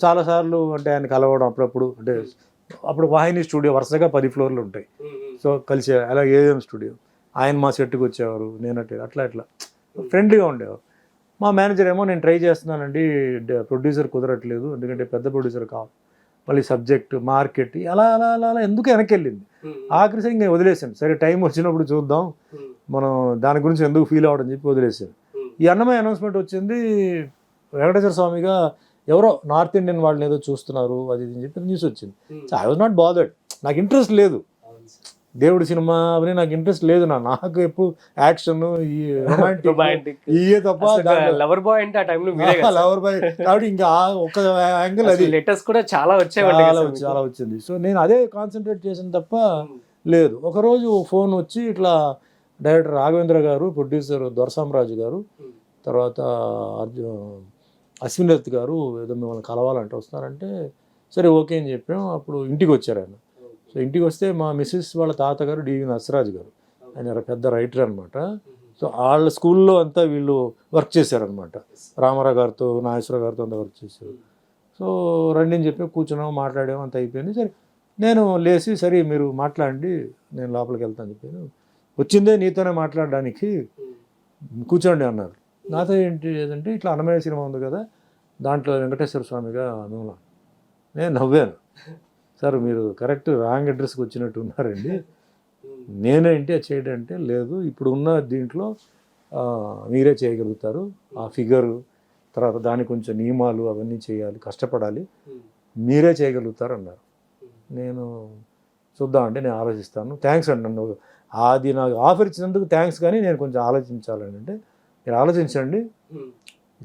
చాలాసార్లు అంటే ఆయన కలవడం అప్పుడప్పుడు, అంటే అప్పుడు వాహిని స్టూడియో వరుసగా 10 ఫ్లోర్లు ఉంటాయి. సో కలిసి అలా ఏఎం స్టూడియో, ఆయన మా సెట్కి వచ్చేవారు, నేను అట్లా ఫ్రెండ్లీగా ఉండేవారు. మా మేనేజర్ ఏమో నేను ట్రై చేస్తున్నానండి, ప్రొడ్యూసర్ కుదరట్లేదు, ఎందుకంటే పెద్ద ప్రొడ్యూసర్ కావాలి, మళ్ళీ సబ్జెక్ట్ మార్కెట్ అలా అలా అలా అలా ఎందుకు వెనక్కి వెళ్ళింది. ఆఖరి ఇంకా వదిలేసాను, సరే టైం వచ్చినప్పుడు చూద్దాం, మనం దాని గురించి ఎందుకు ఫీల్ అవ్వడం చెప్పి వదిలేసాను. ఈ అన్నమయ్య అనౌన్స్మెంట్ వచ్చింది, వెంకటేశ్వర స్వామిగా ఎవరో నార్త్ ఇండియన్ వాళ్ళని ఏదో చూస్తున్నారు అది అని చెప్పి న్యూస్ వచ్చింది. ఐ వాజ్ నాట్ బాదర్డ్, నాకు ఇంట్రెస్ట్ లేదు, దేవుడి సినిమా అవన్నీ నాకు ఇంట్రెస్ట్ లేదు. నాకు ఎప్పుడు యాక్షన్ ఈ రొమాంటిక్ ఇయే తప్ప, లవర్ బాయ్ అంటే ఆ టైంలో లవర్ బాయ్ కాబట్టి ఇంకా ఒక యాంగిల్ అది లెటర్స్ కూడా చాలా చాలా వచ్చింది. సో నేను అదే కాన్సన్ట్రేట్ చేసిన తప్ప లేదు. ఒకరోజు ఫోన్ వచ్చి ఇట్లా డైరెక్టర్ రాఘవేంద్ర గారు, ప్రొడ్యూసర్ దొరసామరాజు గారు, తర్వాత అశ్విన్ దత్ గారు ఏదో మిమ్మల్ని కలవాలంటే వస్తారంటే సరే ఓకే అని చెప్పాం. అప్పుడు ఇంటికి వచ్చారు ఆయన. సో ఇంటికి వస్తే మా మిస్సెస్ వాళ్ళ తాతగారు డివి నరసరాజు గారు, ఆయన పెద్ద రైటర్ అనమాట. సో వాళ్ళ స్కూల్లో అంతా వీళ్ళు వర్క్ చేశారనమాట, రామారావు గారితో నాగేశ్వర గారితో అంతా వర్క్ చేశారు. సో రండి అని చెప్పి కూర్చున్నాం, మాట్లాడాము, అంత అయిపోయింది. సరే నేను లేచి సరే మీరు మాట్లాడండి, నేను లోపలికి వెళ్తాను చెప్పాను. వచ్చిందే నీతోనే మాట్లాడడానికి, కూర్చోండి అన్నారు. నాతో ఏంటి ఏదంటే ఇట్లా అన్నమయ్య సినిమా ఉంది కదా, దాంట్లో వెంకటేశ్వర స్వామిగా మిమ్మల్ని. నేను నవ్వాను, సార్ మీరు కరెక్ట్ రాంగ్ అడ్రస్కి వచ్చినట్టు ఉన్నారండి, నేనేంటి అది చేయడం అంటే లేదు, ఇప్పుడు ఉన్న దీంట్లో మీరే చేయగలుగుతారు, ఆ ఫిగరు తర్వాత దానికి కొంచెం నియమాలు అవన్నీ చేయాలి, కష్టపడాలి, మీరే చేయగలుగుతారు అన్నారు. నేను చూద్దామంటే నేను ఆలోచిస్తాను, థ్యాంక్స్ అండి, నన్ను అది నాకు ఆఫర్ ఇచ్చినందుకు థ్యాంక్స్, కానీ నేను కొంచెం ఆలోచించాలని. అంటే మీరు ఆలోచించండి,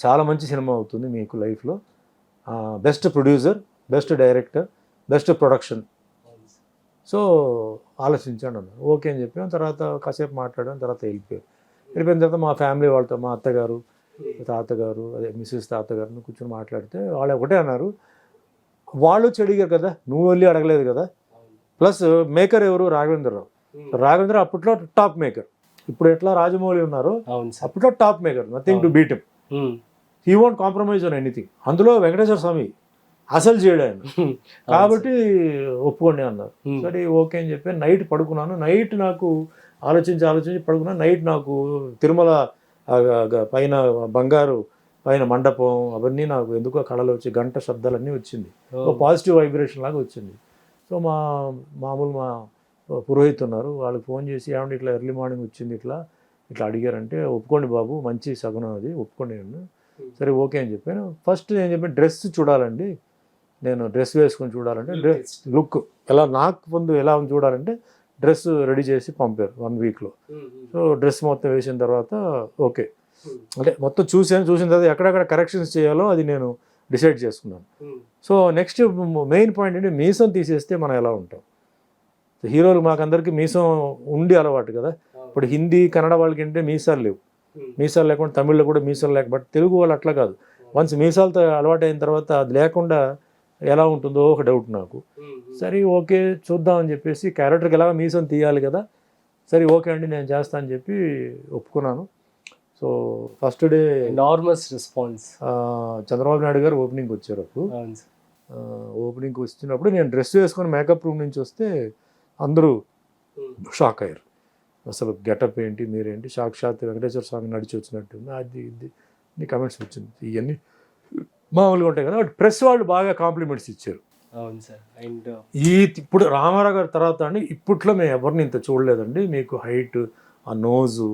చాలా మంచి సినిమా అవుతుంది మీకు లైఫ్లో, best producer, best director, best production, so ఆలోచించండి అన్నారు. ఓకే అని చెప్పాం. తర్వాత కాసేపు మాట్లాడాం, తర్వాత వెళ్ళిపోయిన తర్వాత మా ఫ్యామిలీ వాళ్ళతో, మా అత్తగారు, తాతగారు, అదే మిస్సెస్ తాతగారిని కూర్చొని మాట్లాడితే వాళ్ళు ఒకటే అన్నారు, వాళ్ళు వచ్చి అడిగారు కదా, నువ్వు వెళ్ళి అడగలేదు కదా, ప్లస్ మేకర్ ఎవరు, రాఘవేంద్రరావు. రాఘవేంద్ర అప్పట్లో టాప్ మేకర్, ఇప్పుడు ఎట్లా రాజమౌళి ఉన్నారు అప్పట్లో top maker, nothing to beat him, he won't compromise on anything. అందులో వెంకటేశ్వర స్వామి అసలు చేయడు ఆయన, కాబట్టి ఒప్పుకోండి అన్నారు. సరే ఓకే అని చెప్పి నైట్ పడుకున్నాను. నైట్ నాకు ఆలోచించి పడుకున్నాను. నైట్ నాకు తిరుమల పైన బంగారు పైన మండపం అవన్నీ నాకు ఎందుకో కళలు వచ్చి గంట శబ్దాలన్నీ వచ్చింది, ఒక పాజిటివ్ వైబ్రేషన్ లాగా వచ్చింది. సో మామూలు మా పురోహిత్ ఉన్నారు, వాళ్ళకి ఫోన్ చేసి ఏమంటే ఇట్లా ఎర్లీ మార్నింగ్ వచ్చింది, ఇట్లా అడిగారంటే ఒప్పుకోండి బాబు, మంచి సగుణం అది, ఒప్పుకోండి అన్న. సరే ఓకే అని చెప్పాను. ఫస్ట్ నేను చెప్పాను డ్రెస్ చూడాలండి, నేను డ్రెస్ వేసుకొని చూడాలంటే లుక్ ఎలా నాకు ముందు ఎలా చూడాలంటే డ్రెస్ రెడీ చేసి పంపారు 1 వీక్లో. సో డ్రెస్ మొత్తం వేసిన తర్వాత ఓకే అంటే మొత్తం చూసిన తర్వాత ఎక్కడెక్కడ కరెక్షన్స్ చేయాలో అది నేను డిసైడ్ చేసుకున్నాను. సో నెక్స్ట్ మెయిన్ పాయింట్ ఏంటి, మీసం తీసేస్తే మనం ఎలా ఉంటాం. హీరోలు మాకందరికీ మీసం ఉండి అలవాటు కదా, ఇప్పుడు హిందీ కన్నడ వాళ్ళకి ఏంటంటే మీసాలు లేవు, మీసాలు లేకుండా తమిళ్లో కూడా మీసాలు లేక, బట్ తెలుగు వాళ్ళు అట్లా కాదు, వన్స్ మీసాలతో అలవాటు అయిన తర్వాత అది లేకుండా ఎలా ఉంటుందో ఒక డౌట్ నాకు. సరే ఓకే చూద్దామని చెప్పేసి క్యారెక్టర్కి ఎలా మీసం తీయాలి కదా, సరే ఓకే అండి నేను చేస్తాను అని చెప్పి ఒప్పుకున్నాను. So first day normal response, Chandrababu Naidu గారు ఓపెనింగ్కి వచ్చారు. అప్పుడు ఓపెనింగ్కి వచ్చినప్పుడు నేను డ్రెస్ వేసుకొని మేకప్ రూమ్ నుంచి వస్తే అందరూ షాక్ అయ్యారు, అసలు గెటప్ ఏంటి మీరేంటి, సాక్షాత్ వెంకటేశ్వర స్వామి నడిచి వచ్చినట్టు అది ఇది కమెంట్స్ వచ్చింది. ఇవన్నీ మామూలుగా ఉంటాయి కదా, బట్ ప్రెస్ వాళ్ళు బాగా కాంప్లిమెంట్స్ ఇచ్చారు. అవును సార్. అండ్ ఇప్పుడు రామారావు గారి తర్వాత అండి ఇప్పట్లో మేము ఎవరిని ఇంత చూడలేదండి, మీకు హైట్, ఆ నోజు,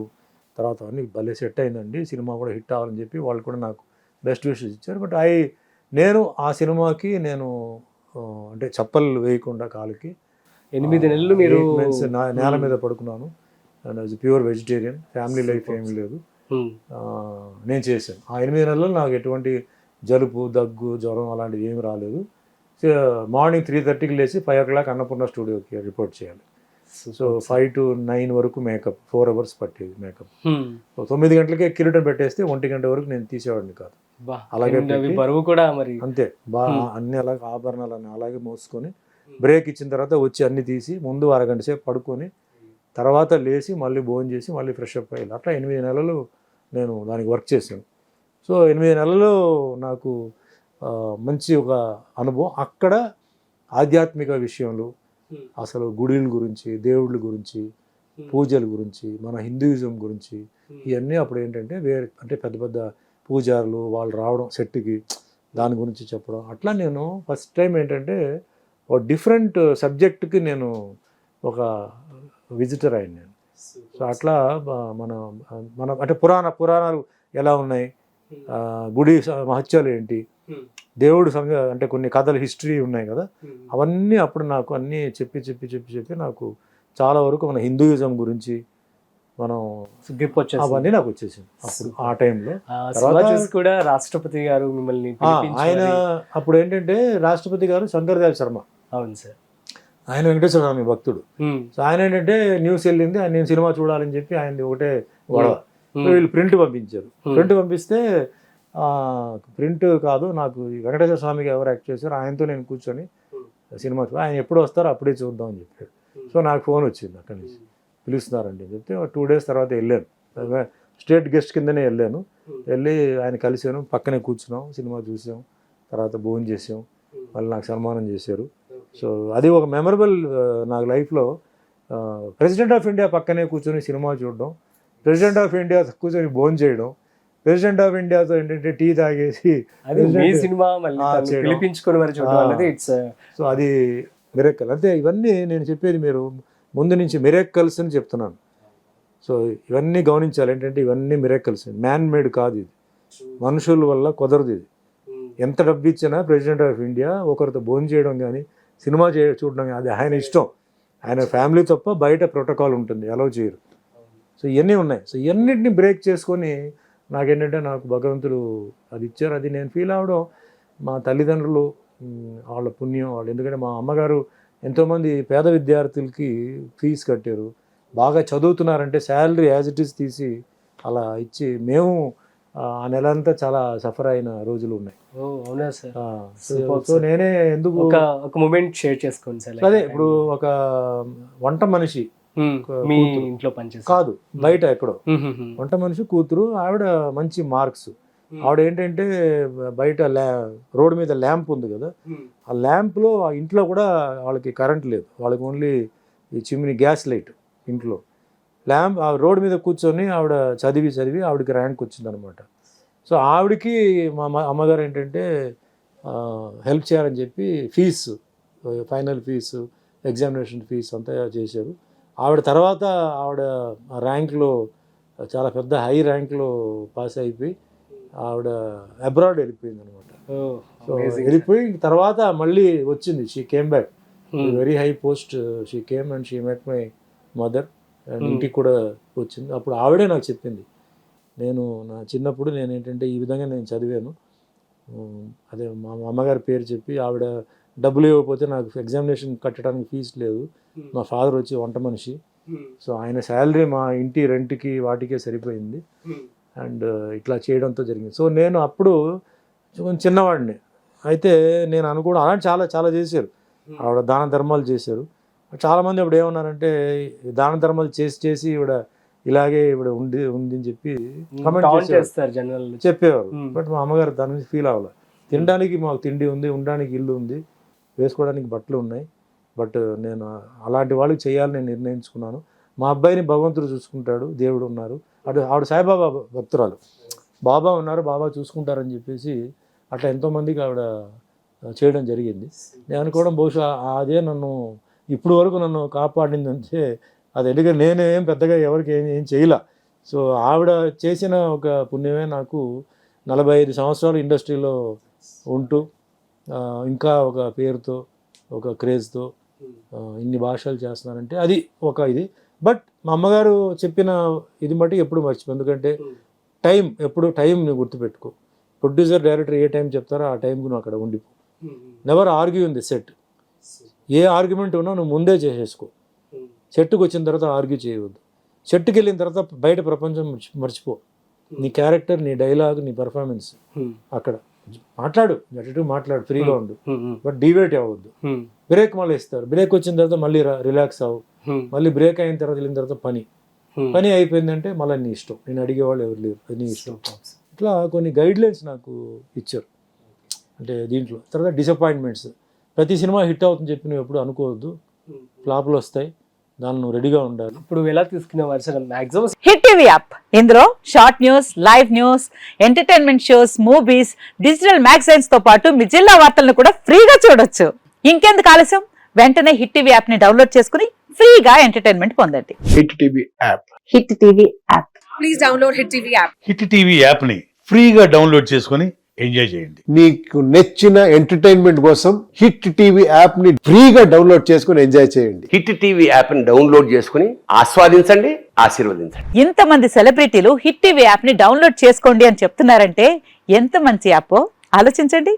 తర్వాత అన్నీ భలే సెట్ అయిందండి, సినిమా కూడా హిట్ అవ్వాలని చెప్పి వాళ్ళు కూడా నాకు బెస్ట్ విషెస్ ఇచ్చారు. బట్ నేను ఆ సినిమాకి నేను అంటే చప్పలు వేయకుండా కాలుకి 8 నెలలు మీరు నేల మీద పడుకున్నాను. And as pure vegetarian, family life ఏమీ లేదు, నేను చేశాను. ఆ 8 నెలల్లో నాకు ఎటువంటి జలుబు, దగ్గు, జ్వరం అలాంటివి ఏమి రాలేదు. మార్నింగ్ 3:30కి లేచి 5 o'clock అన్నపూర్ణ స్టూడియోకి రిపోర్ట్ చేయాలి. సో 5 to 9 వరకు మేకప్, 4 hours పట్టేది మేకప్. 9 గంటలకే కిరీటం పెట్టేస్తే 1 గంట వరకు నేను తీసేవాడిని కాదు. అలాగే బరువు కూడా మరి అంతే అన్ని అలాగే ఆభరణాలన్నీ అలాగే మోసుకొని బ్రేక్ ఇచ్చిన తర్వాత వచ్చి అన్ని తీసి ముందు అరగంట సేపు పడుకొని తర్వాత లేచి మళ్ళీ భోజనం చేసి మళ్ళీ ఫ్రెష్ అప్ అయ్యాలి. అట్లా 8 నెలలు నేను దానికి వర్క్ చేశాను. సో 8 నెలలు నాకు మంచి ఒక అనుభవం. అక్కడ ఆధ్యాత్మిక విషయంలో అసలు గుడిల గురించి, దేవుళ్ళ గురించి, పూజల గురించి, మన హిందూయిజం గురించి ఇవన్నీ అప్పుడు ఏంటంటే అంటే పెద్ద పెద్ద పూజారులు వాళ్ళు రావడం సెట్కి దాని గురించి చెప్పడం. అట్లా నేను ఫస్ట్ టైం ఏంటంటే ఒక డిఫరెంట్ సబ్జెక్ట్కి నేను ఒక విజిటర్ అయ్యాను నేను. సో అట్లా మన మన అంటే పురాణాలు ఎలా ఉన్నాయి, గుడి మహత్యాలు ఏంటి, దేవుడు అంటే కొన్ని కథలు హిస్టరీ ఉన్నాయి కదా, అవన్నీ అప్పుడు నాకు అన్నీ చెప్పి నాకు చాలా వరకు మన హిందూయిజం గురించి మనం గ్రిప్ వచ్చేసి అవన్నీ నాకు వచ్చేసింది అప్పుడు ఆ టైంలో. కూడా రాష్ట్రపతి గారు మిమ్మల్ని ఆయన అప్పుడు ఏంటంటే రాష్ట్రపతి గారు శంకర్దేవ్ శర్మ. అవును సార్. ఆయన వెంకటేశ్వర స్వామి భక్తుడు. సో ఆయన ఏంటంటే న్యూస్ వెళ్ళింది, ఆయన నేను సినిమా చూడాలని చెప్పి ఆయన ఒకటే గొడవ. వీళ్ళు ప్రింట్ పంపించారు. ప్రింట్ పంపిస్తే ప్రింట్ కాదు, నాకు వెంకటేశ్వర స్వామికి ఎవరు యాక్ట్ చేశారు ఆయనతో నేను కూర్చొని సినిమా ఆయన ఎప్పుడు వస్తారో అప్పుడే చూద్దాం అని చెప్పాడు. సో నాకు ఫోన్ వచ్చింది అక్కడి నుంచి, పిలుస్తున్నారండి అని చెప్తే 2 days తర్వాత వెళ్ళాను. స్టేట్ గెస్ట్ కిందనే వెళ్ళాను. వెళ్ళి ఆయన కలిసాను, పక్కనే కూర్చున్నాం, సినిమా చూసాం, తర్వాత భోజనం చేసాం, మళ్ళీ నాకు సన్మానం చేశారు. సో అది ఒక మెమరబుల్ నాకు లైఫ్లో. ప్రెసిడెంట్ ఆఫ్ ఇండియా పక్కనే కూర్చొని సినిమా చూడడం, ప్రెసిడెంట్ ఆఫ్ ఇండియా కూర్చొని భోజనం చేయడం, ప్రెసిడెంట్ ఆఫ్ ఇండియాతో ఏంటంటే టీ తాగేసి సినిమా పిలిపించుకొని మరి చూడడం. సో అది మిరక్కల్. అంతే. ఇవన్నీ నేను చెప్పేది మీరు ముందు నుంచి మిరక్కల్స్ అని చెప్తున్నాను. సో ఇవన్నీ గమనించాలి. ఏంటంటే ఇవన్నీ మిరక్కల్స్, మ్యాన్ మేడ్ కాదు ఇది, మనుషుల వల్ల కుదరదు ఇది. ఎంత డబ్బు ఇచ్చినా ప్రెసిడెంట్ ఆఫ్ ఇండియా ఒకరితో భోజనం చేయడం కానీ సినిమా చూడడం కానీ అది ఆయన ఇష్టం. ఆయన ఫ్యామిలీ తప్ప బయట ప్రోటోకాల్ ఉంటుంది, అలౌ చేయరు. సో ఇవన్నీ ఉన్నాయి. సో ఇవన్నిటిని బ్రేక్ చేసుకొని నాకేంటంటే నాకు భగవంతుడు అది ఇచ్చారు. అది నేను ఫీల్ అవడం మా తల్లిదండ్రులు వాళ్ళ పుణ్యం వాళ్ళు. ఎందుకంటే మా అమ్మగారు ఎంతోమంది పేద విద్యార్థులకి ఫీజు కట్టారు, బాగా చదువుతున్నారంటే శాలరీ యాజ్ ఇట్ ఈస్ తీసి అలా ఇచ్చి మేము ఆ నెల అంతా చాలా సఫర్ అయిన రోజులు ఉన్నాయి. అవునా సార్? సో నేనే ఎందుకు ఒక మూమెంట్ షేర్ చేసుకోండి సార్. అదే ఇప్పుడు ఒక వంట మనిషి మీ ఇంట్లో పనిచేసి కాదు, బయట ఎక్కడో వంట మనిషి కూతురు, ఆవిడ మంచి మార్క్స్. ఆవిడ ఏంటంటే బయట రోడ్డు మీద ల్యాంప్ ఉంది కదా, ఆ ల్యాంప్లో ఆ ఇంట్లో కూడా వాళ్ళకి కరెంట్ లేదు, వాళ్ళకి ఓన్లీ ఈ చిమ్ని గ్యాస్ లైట్ ఇంట్లో. ల్యాంప్ ఆ రోడ్డు మీద కూర్చొని ఆవిడ చదివి ఆవిడకి ర్యాంక్ వచ్చిందనమాట. సో ఆవిడకి మా అమ్మగారు ఏంటంటే హెల్ప్ చేయాలని చెప్పి fees, final fees, examination fees అంతా చేశారు. ఆవిడ తర్వాత ఆవిడ ర్యాంక్లో చాలా పెద్ద హై ర్యాంక్లో పాస్ అయిపోయి ఆవిడ అబ్రాడ్ వెళ్ళిపోయింది అనమాట. సో వెళ్ళిపోయి తర్వాత మళ్ళీ వచ్చింది, she came back, very high post she came and she met my mother and ఇంటికి కూడా వచ్చింది. అప్పుడు ఆవిడే నాకు చెప్పింది, నేను నా చిన్నప్పుడు నేను ఏంటంటే ఈ విధంగా నేను చదివాను, అదే మా అమ్మగారి పేరు చెప్పి ఆవిడ డబ్బులు ఇవ్వకపోతే నాకు ఎగ్జామినేషన్ కట్టడానికి ఫీజు లేదు, మా ఫాదర్ వచ్చి వంట మనిషి, సో ఆయన శాలరీ మా ఇంటి రెంట్కి వాటికే సరిపోయింది అండ్ ఇట్లా చేయడంతో జరిగింది. సో నేను అప్పుడు కొంచెం చిన్నవాడిని అయితే నేను అనుకోవడం అలాంటి చాలా చేశారు. ఆవిడ దాన ధర్మాలు చేశారు. చాలామంది అప్పుడు ఏమన్నారంటే దాన ధర్మాలు చేసి ఇవిడ ఇలాగే ఇవిడ ఉంది అని చెప్పి కమెంట్ చేస్తారు, చెప్పేవారు. బట్ మా అమ్మగారు దాని నుంచి ఫీల్ అవ్వాలి. తినడానికి మాకు తిండి ఉంది, ఉండడానికి ఇల్లు ఉంది, వేసుకోవడానికి బట్టలు ఉన్నాయి, బట్ నేను అలాంటి వాళ్ళకి చేయాలని నేను నిర్ణయించుకున్నాను. మా అబ్బాయిని భగవంతుడు చూసుకుంటాడు, దేవుడు ఉన్నారు, ఆవిడ సాయిబాబా భక్తురాలు, బాబా ఉన్నారు, బాబా చూసుకుంటారని చెప్పేసి అట్లా ఎంతోమందికి ఆవిడ చేయడం జరిగింది. నేను అనుకోవడం బహుశా అదే నన్ను ఇప్పుడు వరకు నన్ను కాపాడిందంటే అది, ఎందుకంటే నేనేం పెద్దగా ఎవరికి ఏం చేయలే. సో ఆవిడ చేసిన ఒక పుణ్యమే నాకు 45 సంవత్సరాలు ఇండస్ట్రీలో ఉంటూ ఇంకా ఒక పేరుతో ఒక క్రేజ్తో ఇన్ని భాషలు చేస్తున్నానంటే అది ఒక ఇది. బట్ మా అమ్మగారు చెప్పిన ఇది బట్టి ఎప్పుడు మర్చిపో, ఎందుకంటే ఎప్పుడు టైం నువ్వు గుర్తుపెట్టుకో. ప్రొడ్యూసర్ డైరెక్టర్ ఏ టైం చెప్తారో ఆ టైంకి నువ్వు అక్కడ ఉండిపో. Never argue in the set. A argument ఉన్నా నువ్వు ముందే చేసేసుకో. సెట్కి వచ్చిన తర్వాత ఆర్గ్యూ చేయవద్దు. సెట్కి వెళ్ళిన తర్వాత బయట ప్రపంచం మర్చిపో. నీ క్యారెక్టర్, నీ డైలాగ్, నీ పర్ఫార్మెన్స్ అక్కడ మాట్లాడు, ఫ్రీగా ఉండు, బట్ డివేట్ అవ్వద్దు. బ్రేక్ మళ్ళీ ఇస్తారు, బ్రేక్ వచ్చిన తర్వాత మళ్ళీ రిలాక్స్ అవ్వు, మళ్ళీ బ్రేక్ అయిన తర్వాత వెళ్ళిన తర్వాత పని అయిపోయిందంటే మళ్ళీ నీ ఇష్టం, నేను అడిగేవాళ్ళు ఎవరు లేరు, నీ ఇష్టం. ఇట్లా కొన్ని గైడ్ లైన్స్ నాకు ఇచ్చారు. అంటే దీంట్లో. తర్వాత డిసప్పాయింట్మెంట్స్. ప్రతి సినిమా హిట్ అవుతుంది చెప్పి నువ్వు ఎప్పుడు అనుకోవద్దు, ఫ్లాపులు వస్తాయి, దాన్ని నువ్వు రెడీగా ఉండాలి. ఇప్పుడు ఎలా తీసుకునేవారు sir maximum? Hit TV app, ఇందులో short news, live news, entertainment shows, movies, digital magazines తో పాటు మీ జిల్లా వార్తలను కూడా ఫ్రీగా చూడొచ్చు. ఇంకెందుకు ఆలస్యం, వెంటనే హిట్ టీవీ యాప్ ని డౌన్లోడ్ చేసుకుని ఫ్రీగా ఎంటర్టైన్మెంట్ పొందండి. Hit TV app. Hit TV app. Please download Hit TV app. Hit TV యాప్ని ఫ్రీగా డౌన్లోడ్ చేసుకొని ఎంజాయ్ చేయండి. మీకు నచ్చిన ఎంటర్టైన్మెంట్ కోసం హిట్ టీవీ యాప్ ని ఫ్రీగా డౌన్లోడ్ చేసుకుని ఎంజాయ్ చేయండి. హిట్ టీవీ యాప్ని డౌన్లోడ్ చేసుకుని ఆస్వాదించండి, ఆశీర్వదించండి. ఇంతమంది సెలబ్రిటీలు హిట్ టీవీ యాప్ ని డౌన్లోడ్ చేసుకోండి అని చెప్తున్నారంటే ఎంత మంచి యాప్ ఆలోచించండి.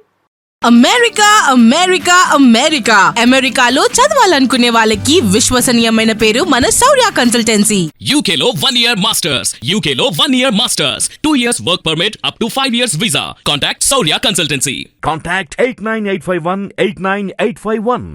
అమెరికా అమెరికా అమెరికా అమెరికాలో చదవాలనుకునే వాళ్ళకి విశ్వసనీయమైన పేరు మన శౌర్య కన్సల్టెన్సీ. UK లో 1 year masters. UK లో 1 year masters. 2 years work permit up to 5 years visa. Contact Saurya Consultancy. Contact 89851 89851.